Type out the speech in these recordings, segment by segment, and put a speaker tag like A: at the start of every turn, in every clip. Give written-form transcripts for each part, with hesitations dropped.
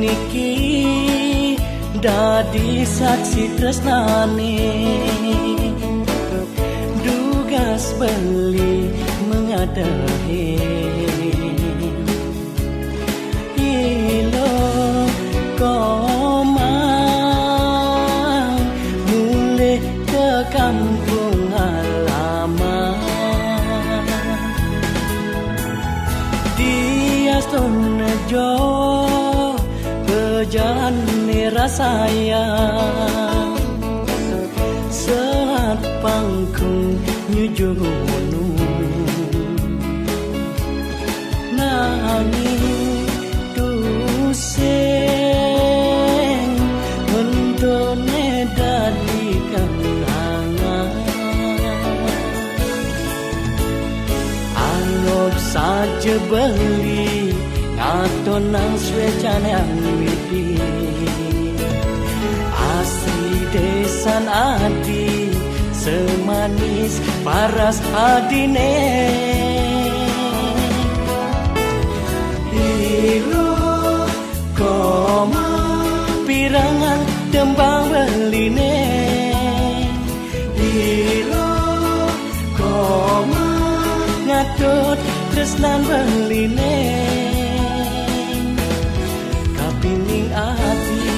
A: niki dadi saksi tresnane dugas beli mengadahi ilo komang mulai ke kampung halaman dia Stonejo bejan rasayang saat pangkung nyujunu nanging tuseng mentone dadi kenangan anggap saja beli atau nang swecane widi asli desan adi semanis paras adine hiru koma pirangan tembang beline hiru koma ngatut tresnan beline kapining ati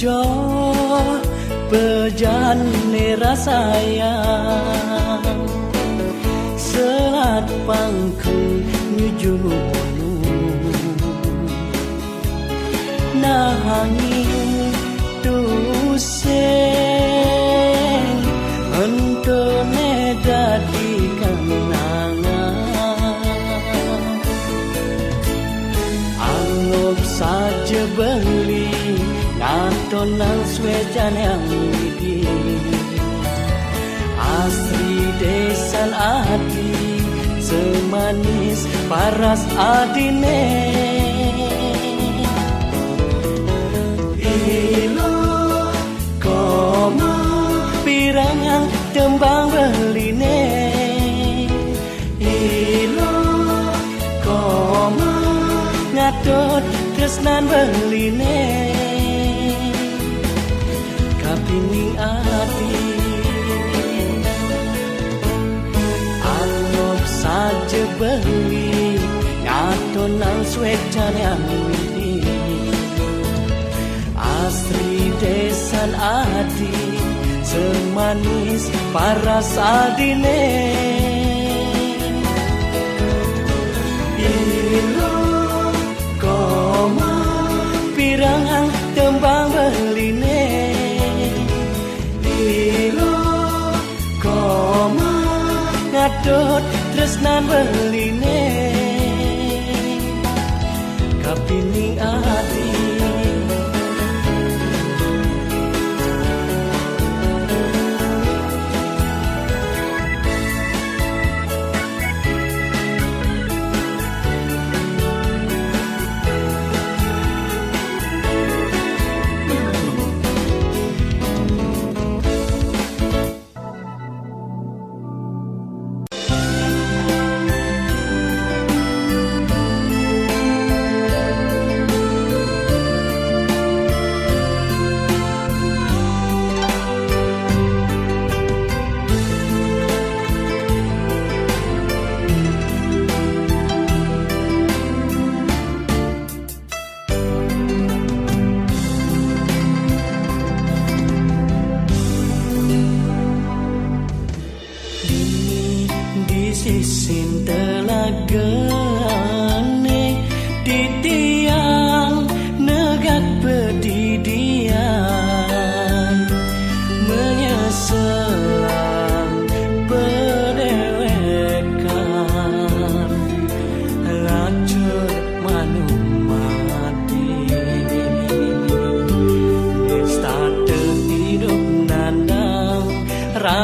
A: jo bejane rasayang saat pangku nyujunu nanging tuseng entone dadi kenangan anggap saja beli atau nang swejan yang widi asri desan adi semanis paras adine ilo koma pirangan tembang beline ilo koma ngatut tresnan beline kapining ati anggap saja beli atau nang swecan yang widi asri desan adi semanis paras adine ilo koma pirangan tembang beline ilo koma ngadot tresnan beline kapining ati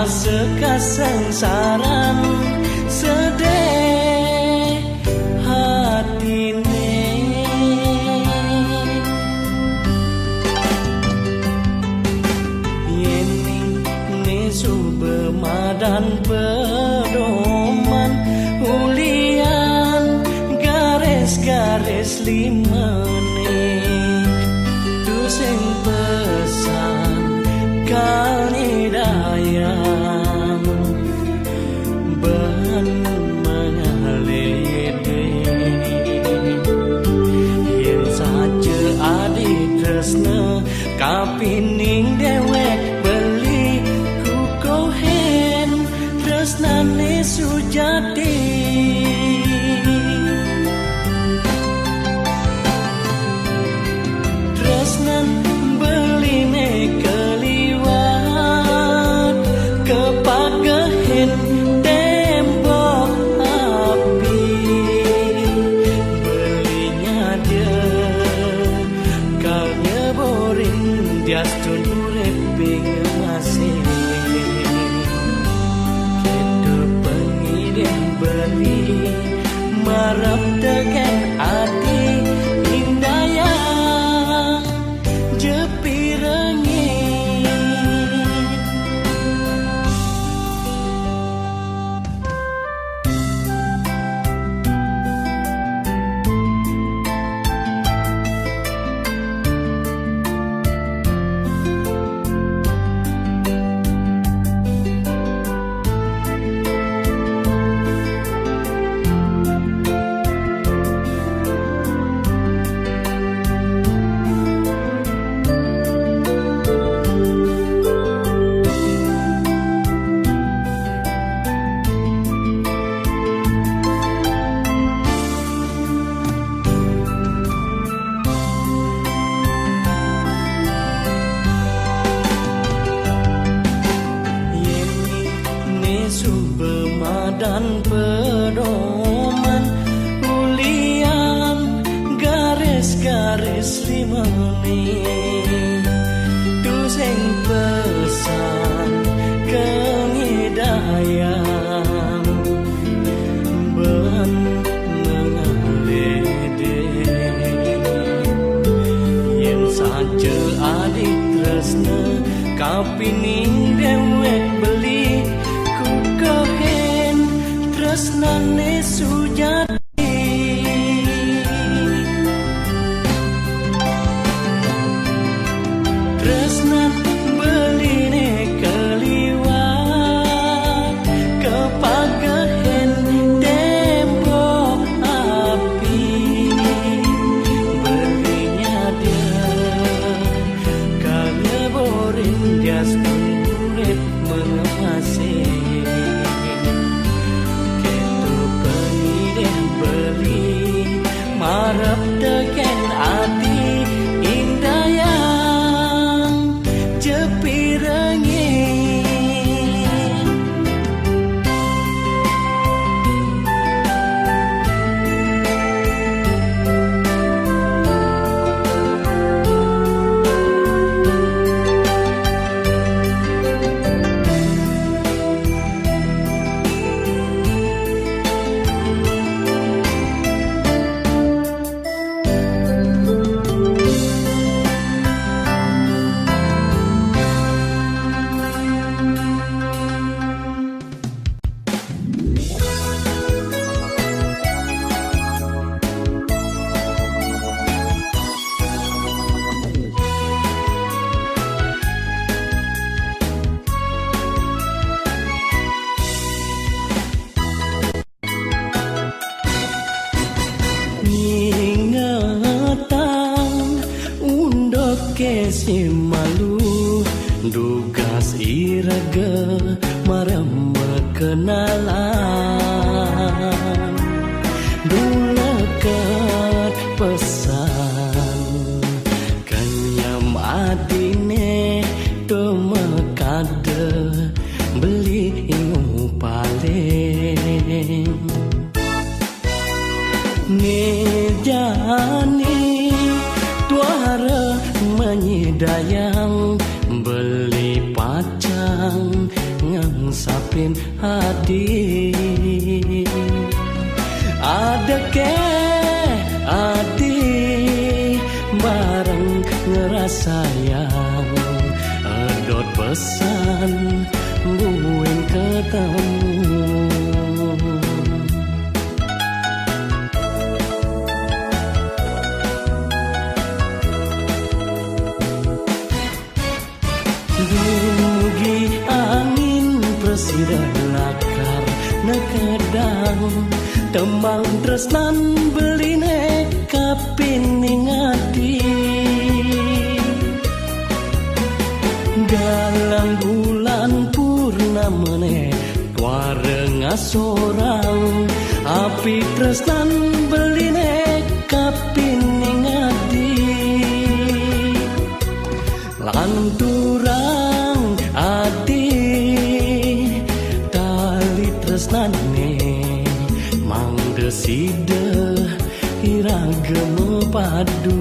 A: sekasengsaran sedih hatine yening nesu bemadan pedoman ulian garis-garis limane tu sing pesan kali dayang ben mengalede yen saja adi tresna kapining dewek beli ku kohen tresnane sujati tresnan beline keliwat kepagahen tembok api belinya dia kau nyeborin diastun urip masih kita pengideh beli marap tegen ati indaya jepirengi dan pedoman ulian garis-garis limane tu sing pesan kengidayang ben mengalede yen saja adik tresna kapining dewek beli tresnane sujati tresnan beline keliwat kepagahen tembok api belinya dia kau nyeborin diastun urip mengemasi marap tegen ati indayang jepirengi kesi malu dugas iraga maram kenalan dulakat pesan kanyam adine temekade beli paling ngejani tuara menyidayang beli pacang sapin hadi ada ke adi bareng ngerasayang edot pesan buin ketemu dugi angin presiden lakar nekedang tembang tresnan beline kapining adi dalam bulan purnamane tuareng asorang api tresnan beline kapining adi lanturang adi tali tresnane mangdeside iragem padu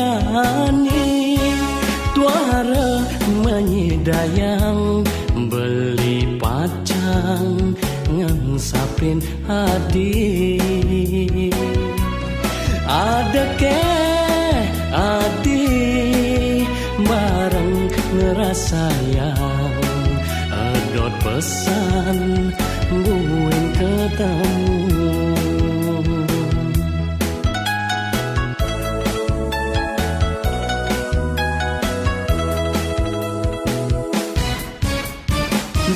A: Ngejani tuara menyedayang beli pacang ngesapin hadi ada ke adi bareng ngerasayang edot pesan buin ketemu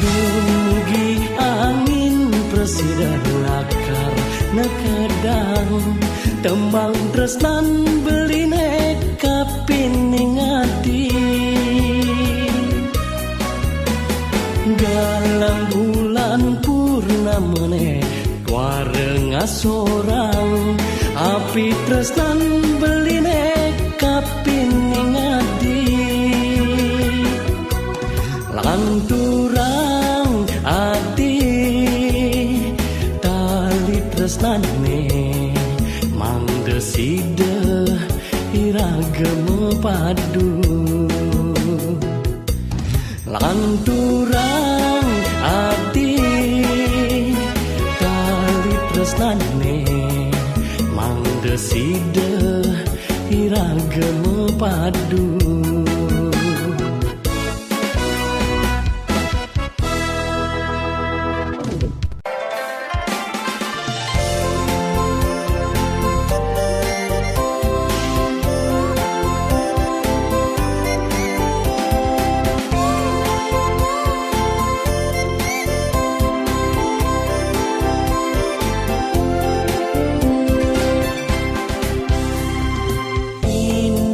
A: dugi angin presiden lakar nekedang tembang tresnan beline kapining adi dalam bulan purnamane tuareng asorang api tresnan beline kapining adi lanturang adi tali tresnane mangdeside iragem padu lanturang adi tali tresnane mangdeside iragem padu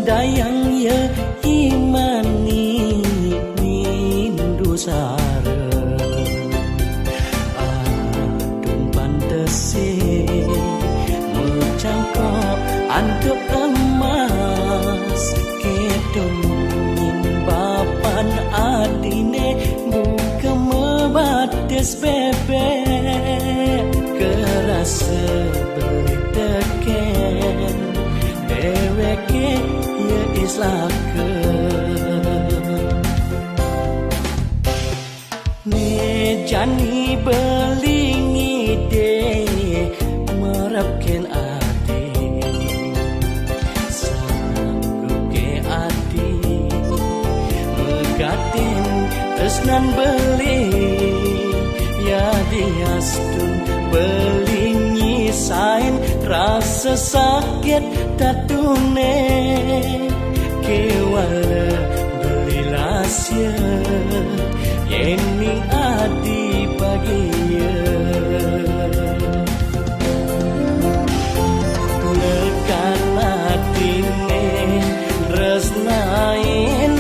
A: dayang ya imani nindu sare adung pantese mencangkok antep emas kedong bapan adine buka mebates bebek kerasa berteken deweke ya islake nejani belingi de merapken ati sangguke ati megatin tresnan beli ya diastun belingi sain rasa sakit tatune kewala beli lasya yening adi bagiya lekan atine resnain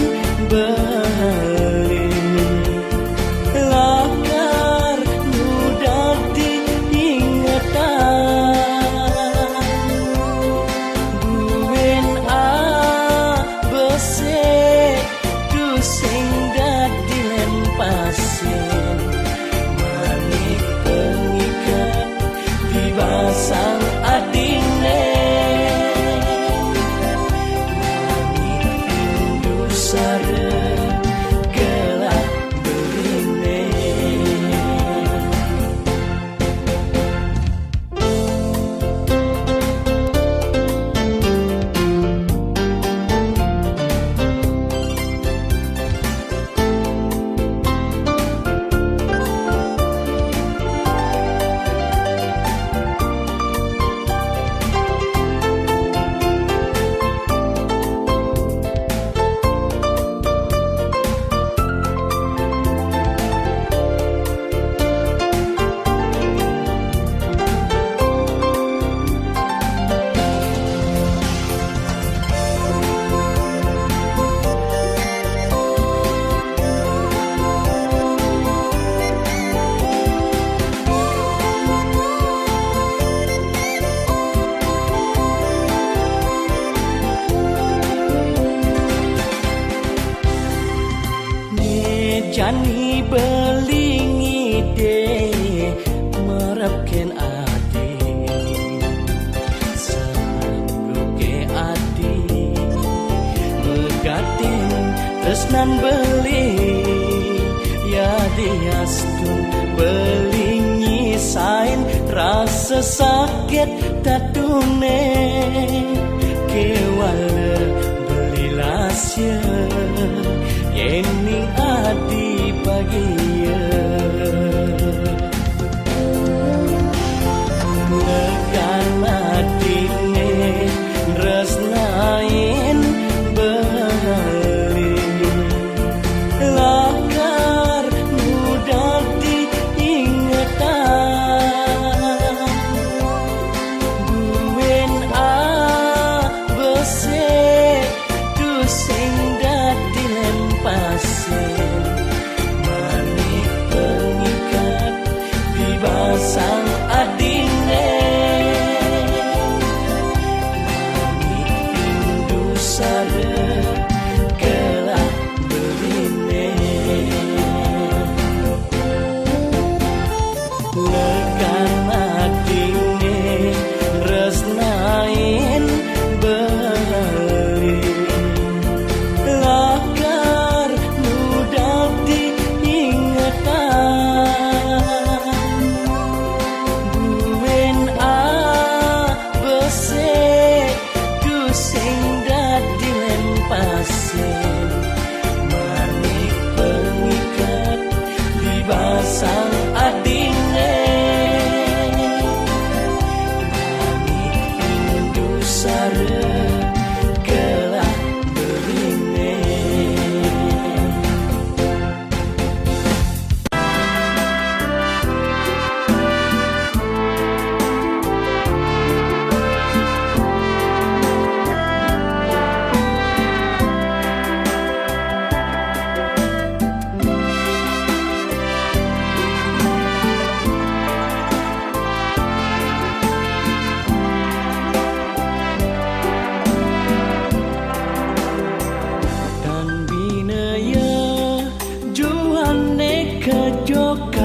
A: ken adi sanggup ke adi megatin tresnan beli ya diastun beli nyisain rasa sakit tatune kewala beli lasya yening adi pagi lekan matine resnain beli lakar mudah diingatan buen bese tu sing dadi lempasen manik pengikat di basang adine manik indu sare kelah beline lekan matine resnain beli lakar mudah diingatan buen bese tu sing dadi lempasen manik pengikat di basang adine manik indu sare kelah beline dan binaya juane kejokang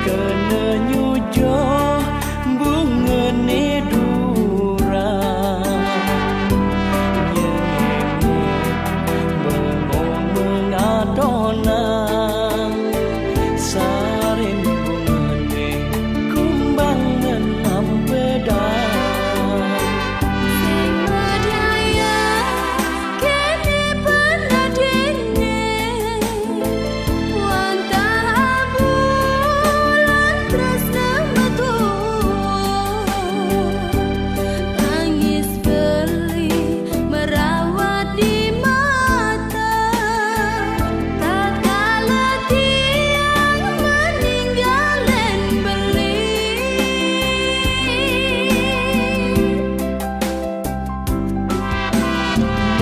A: kena nyujo bungene durang nyengit bengong mengadonang sarin bungene kumbang ngenam pedang
B: Sing berdaya kene penadine wantah bulan tresna metu tangis beli merawat di mata tak kala tiang meninggalin beli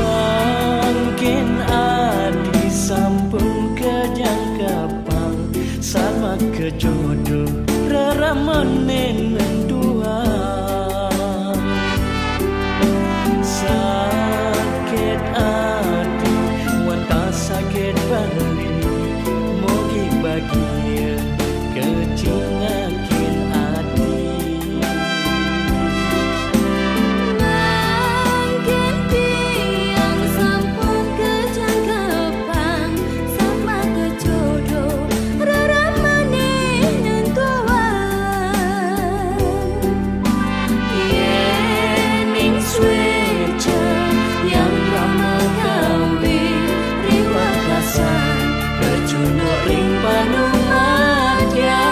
A: mungkin adi sampung kejang kapang sama kejodoh raramen dua sakit adi wanta sakit bali mogi bagia kecingakin adi
B: Mungkin tiang sampun kejangkepang sama kejodoh reramane nentuan yening swece yang ramah gawe riwakasan berjuno ring panumadya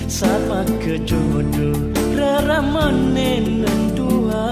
A: sama kejodoh raramen dua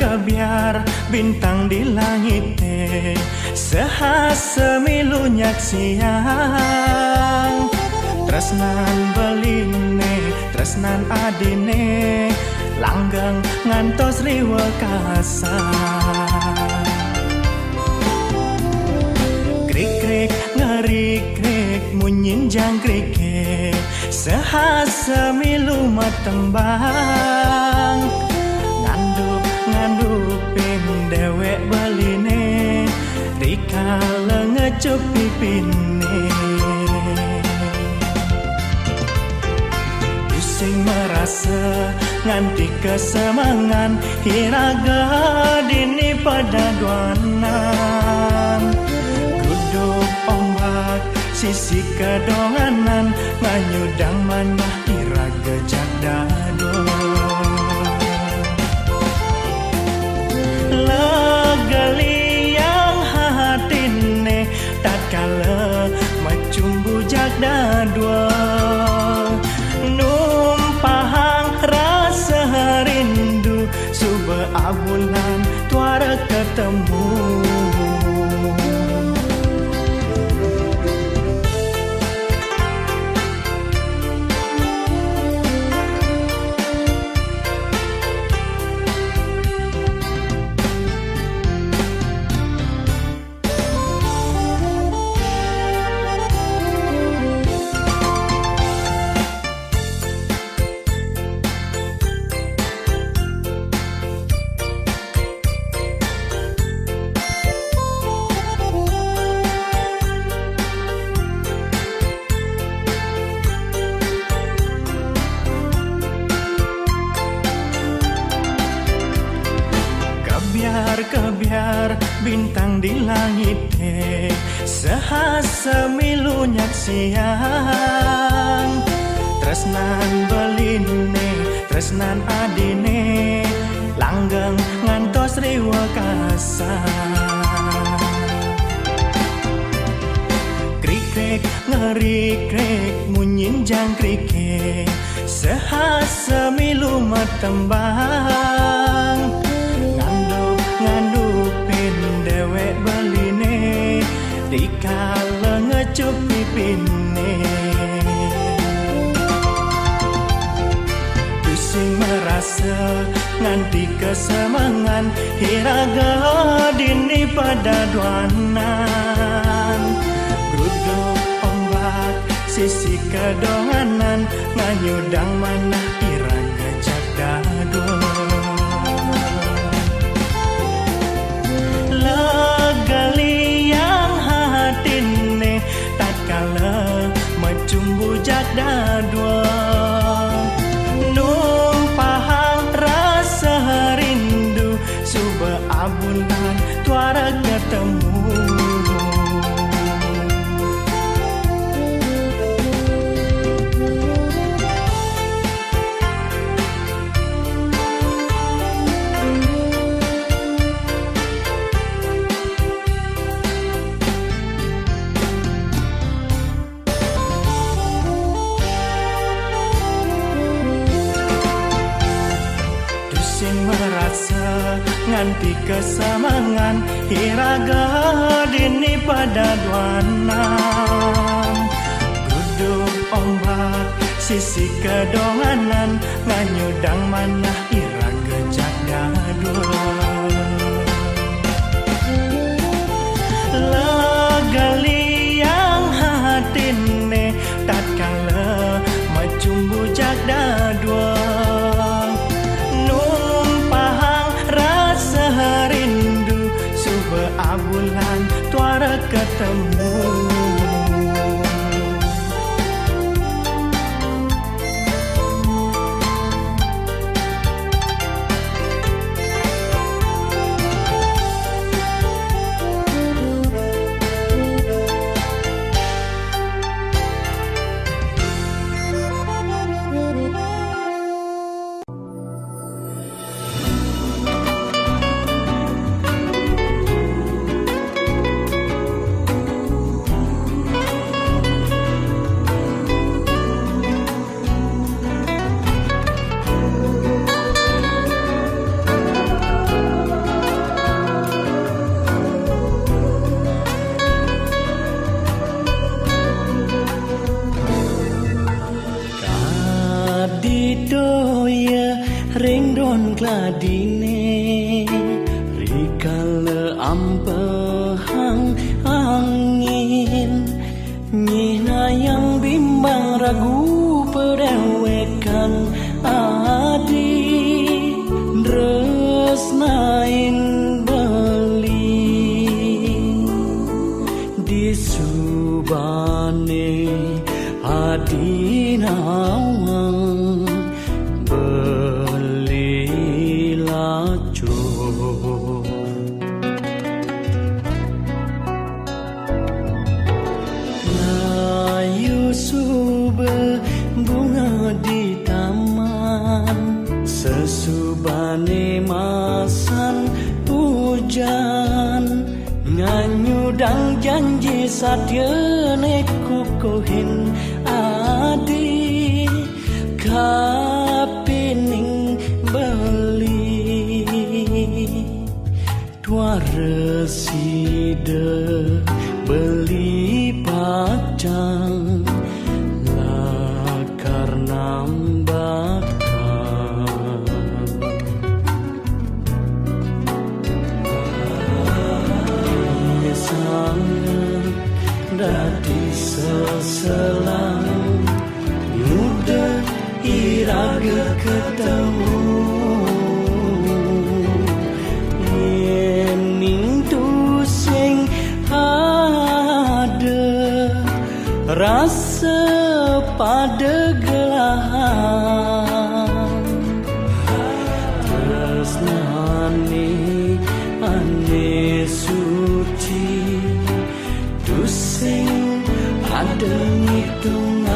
A: kebiar bintang di langit sehasa milunyak siang. Tresnan beline, tresnan adine, langgeng ngantos riwa kasar. Krik-krik ngerik-krik munyin jangkrik sehasa milu matembang. Ngandupin dewek beline, rikala ngecup pipine. Pusing merasa nganti kesemangan, hiraga dini pada duanan. Guduk ombak sisi kedonganan, nganyudang manah hiraga jagdado. Legali yang hatine tatkala macumbu jagdadwa. Numpahang rasa rindu suba abulan tuara ketemu. Kebiar bintang di langit sehasa milunyak siang. Tresnan beline, tresnan adine, langgeng ngantos riwa kasar. Krik-krik ngerik-krik munyin jangkrik sehasa milu matembang. Ngandupin dewek beline, dikala ngecup pipine. Pusing merasa nganti kesemangan, hiraga dini pada duanan. Guduk ombak sisi kedonganan, nganyudang manah hiraga jagdado. Legali yang hatine tatkala macumbu jagdadwa. Numpahang rasa rindu suba abulan tuara ketemu. Merasa nganti kesemangan, hiraga dini pada duanan. Guduk ombak sisi kedonganan, nganyudang manah hiraga jagdado. Legali yang hatine tatkala macumbu jagdado. Rindu suba abulan tuara ketemu. ring don gladine rikale ampehang angin nyina yang bimbang ragu perewekan adi resnain beli di subane adi nawang beli lacu layu sube bunga di taman sesubane masan hujan nganyudang janji sadyane kukuhin adi kapining beli dua reside beli pacang lakar nambakan sangat dadi seselang muda iraga ketemu yening tu sing ada rasa pada gelahan tresnane ane suci tu sing ada hitungan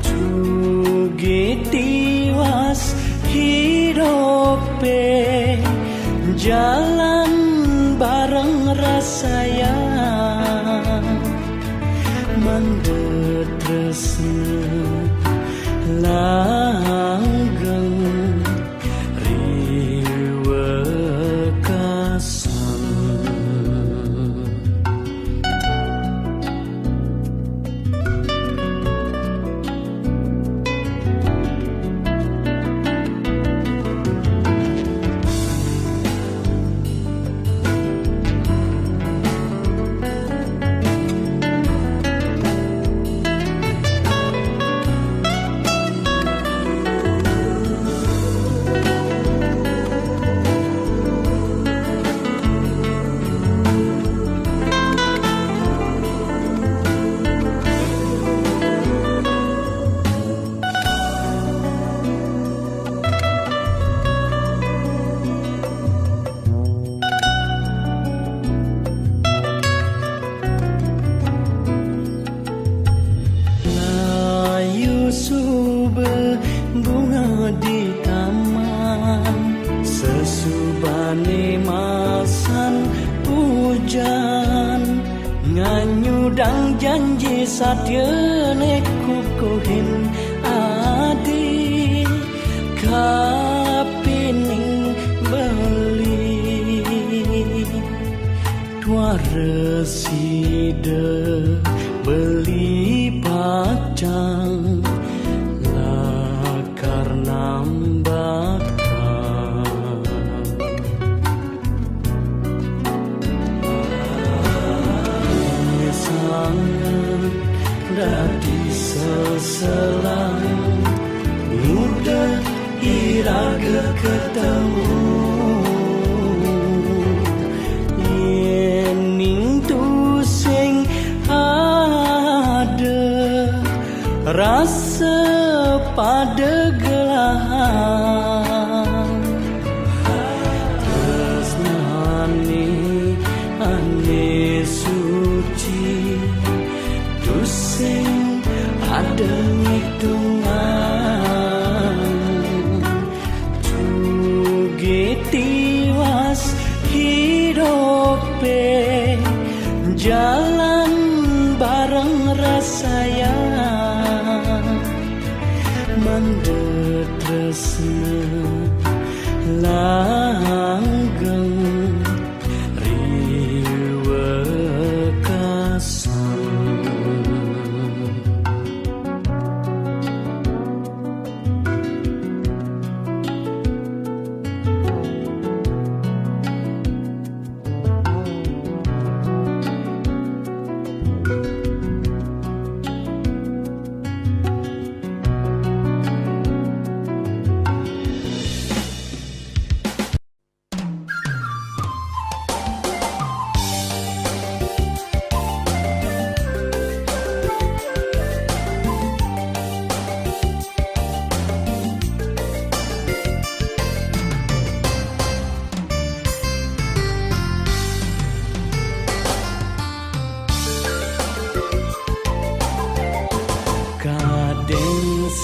A: juga tiwas hidupe jalan bareng rasayang mandet tresna langgeng riwe kasan sube bunga di taman sesubane masan hujan nganyudang janji sadyane kukuhin adi kapining beli dua reside beli pacang lakar nambakan sangat dadi seselang muda iraga ketemu yening tu sing ada rasa pada gelahan tresnane ane suci tu sing ada hitungan juga tiwas hidupe jalan bareng rasayang mandet tresna langgeng riwe kasan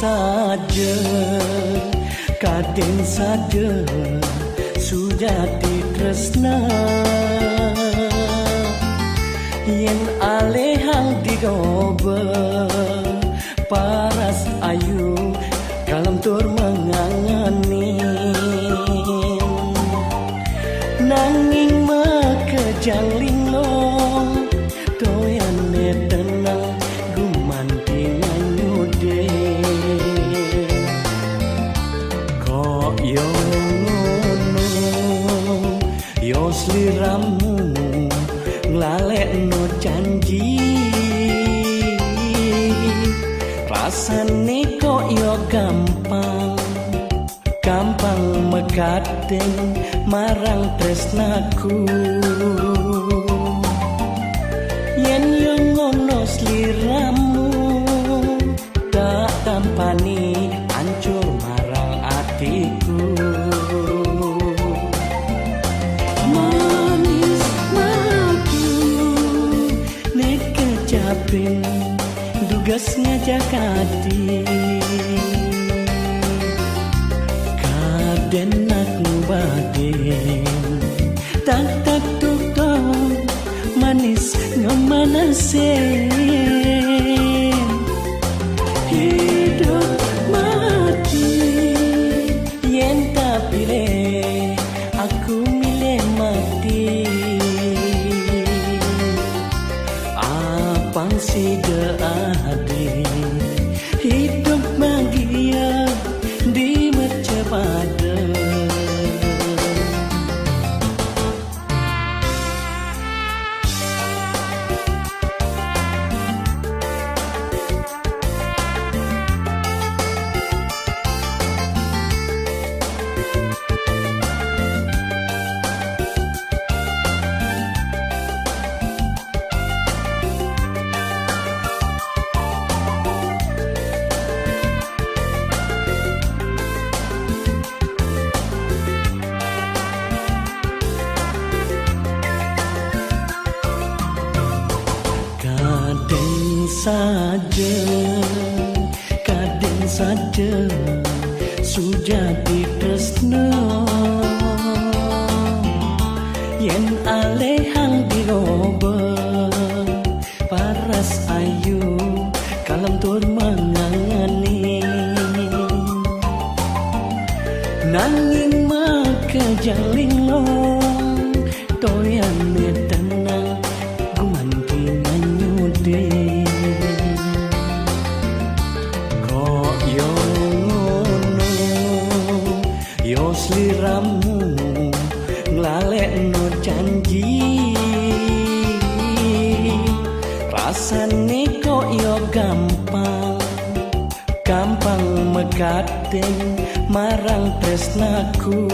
A: saja, kaden saja sujati tresna yen alehang digobe paras ayu kalem tur mengangeni nanging makejang linglong toyane tenang gumantingan nyude kok yo ngono yo sliramu nglalekno janji rasane kok yo gampang mekaten marang tresnaku yen yo ngono sliramu tak tampani ancur marang atiku manis madu nek kejapin dugas ngajak hati kaden aku baden tak tuk manis ngemanasin hidup mati yen tak pilih aku milih mati apang si deade hidup bahagia di mercepada kaden saja sujati tresna yen alehang diroba paras ayu kalem tur mangangani nanging makejang linglong toyane tenang gumantingan nyude yo sliramu nglalekno janji rasane kok yo gampang mekaten marang tresnaku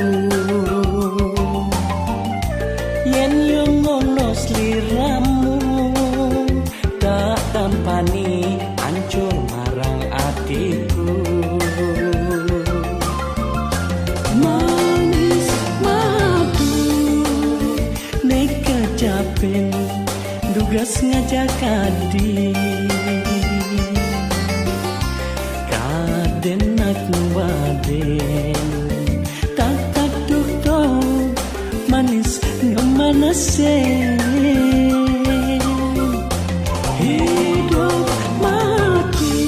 A: yen yo ngono sliramu tak tampani ancur marang atiku manis madu nek kejapin dugas ngajak hati kaden aku baden tak tuk manis ngemanasin hidup mati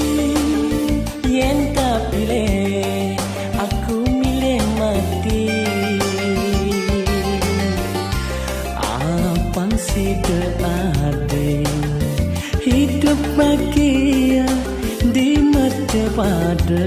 A: yen tak pilih aku milih mati apang si deade hidup bahagia di mercepada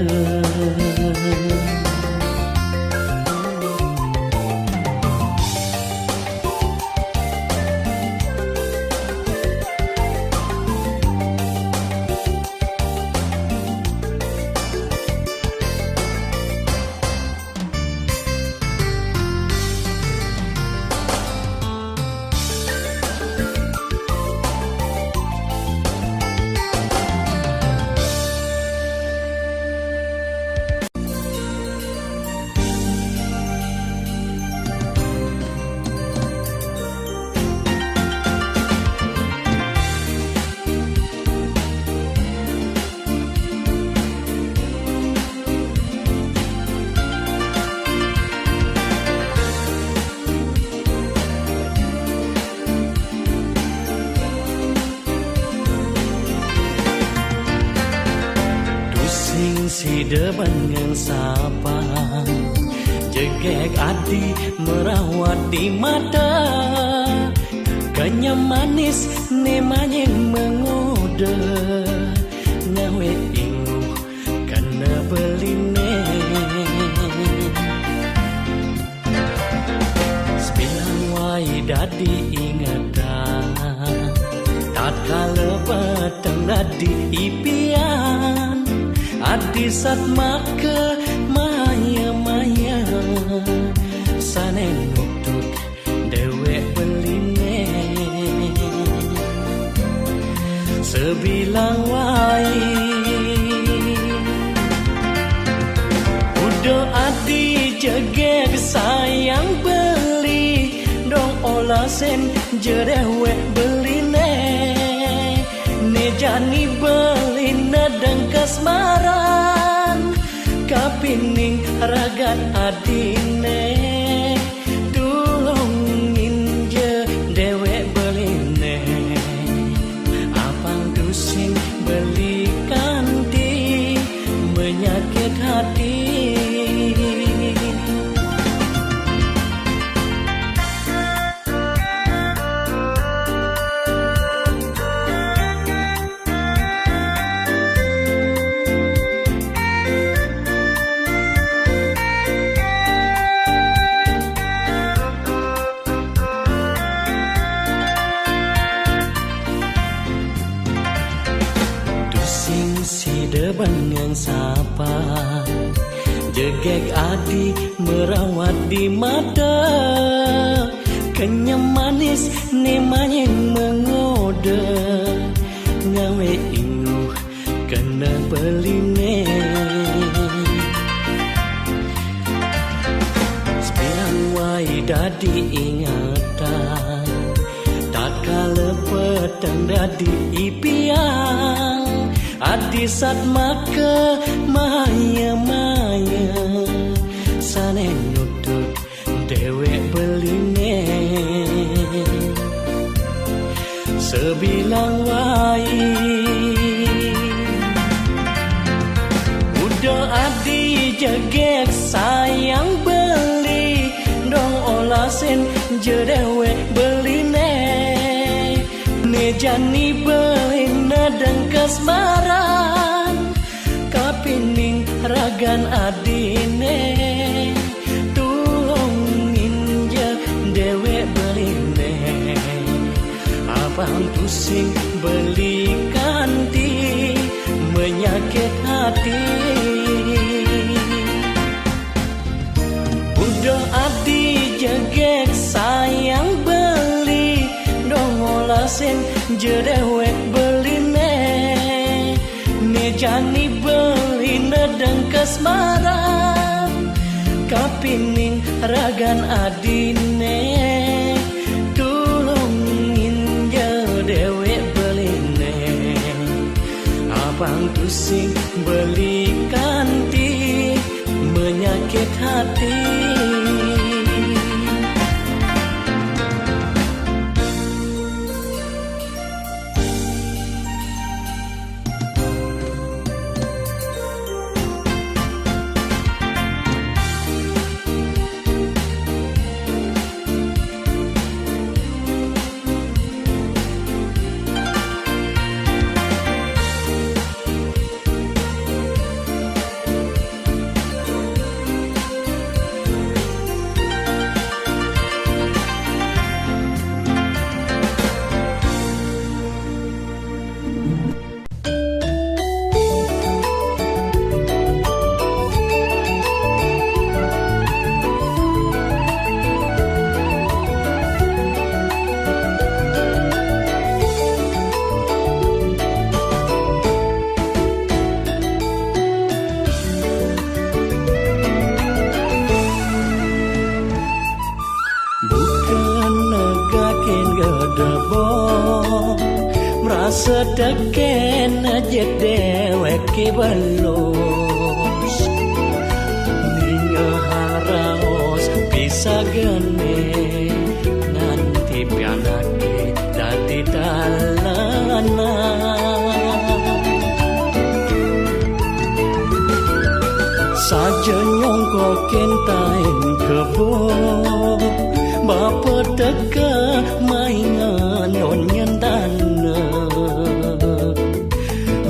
A: si depan ngang sapa jegek adi merawat di mata kenyam manis nemanya mengode ngawe ingu karena beline sebilang wai dadi ingatan tatkala petang dadi ipian adi sat maka maya sane nutut dewek beline sebilang wai udah adi jegek sayang beli dong olasen jedewek beline ne jani beline dan kasmaran kapining ragat adine dulungin je dewek beline apang tusing belikan di menyakit hati Bangang sapa jegek adi merawat di mata kenyam manis nemanya mengode ngawe ingu kena beline sebilang wai dadi ingatan tatkala petang dadi ipian adi sat maka maya sane nutut dewek beline sebilang wai udah adi jegek sayang beli dong olasen jedewek beline ne jani beline dan kasmaran kapining ragan adine tulungin je dewek beline abang pusing belikan di menyakit hati udah adi jegek sayang beli dong olasen jedewek beline ne jani beline dan kasmaran kapining ragan adine tulungin je dewek beline abang tusing belikan di menyakit hati sedeken aja dewek kibalos ninga haraos bisa gene nanti pianake dadi dalanan kentain kebo bapa teka maingan nonyan tana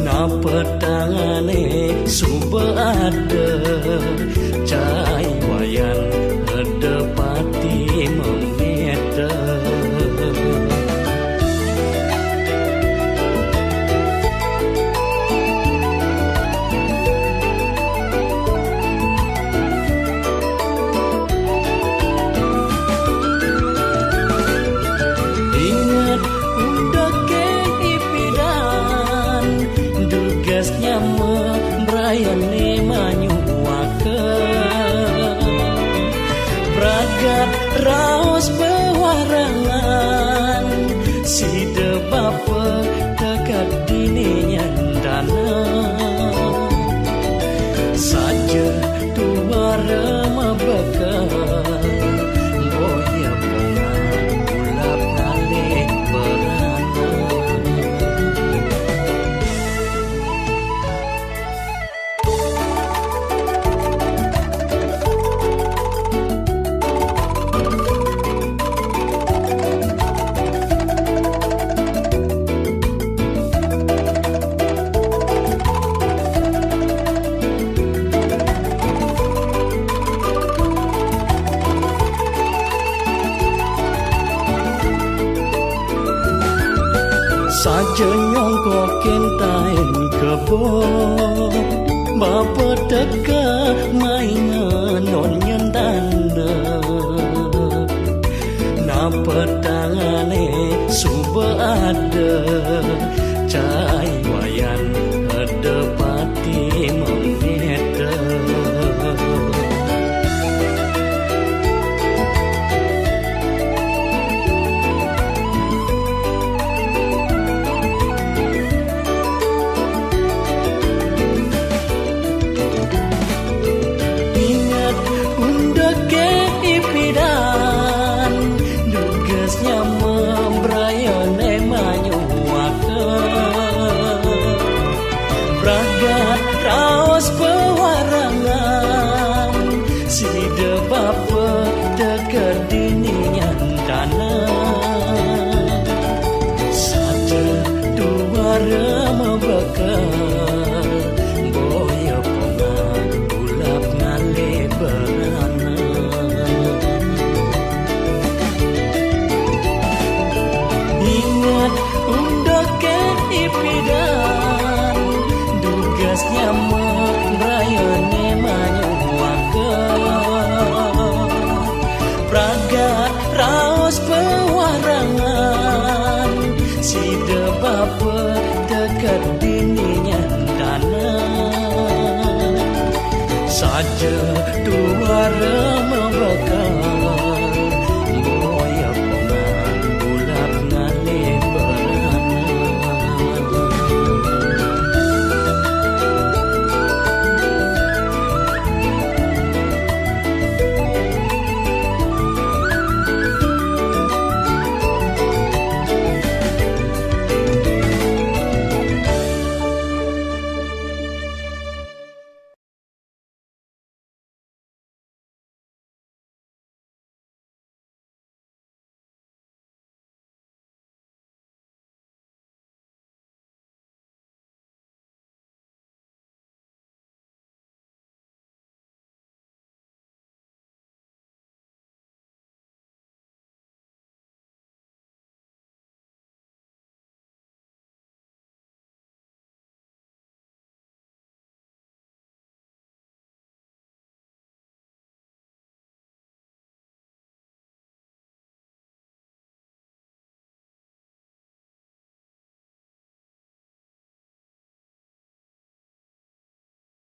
A: na petangane suba ada cai wayan hedepati memeta brayane manyuakeun bragat raos bewarangan sida bapa dekat dini nyandana saja tua remah bekal boya pengang ulap nalih berana. Saja nyongko kentain kebo bapa teka maingan nonyan tanda na petangane suba ada cai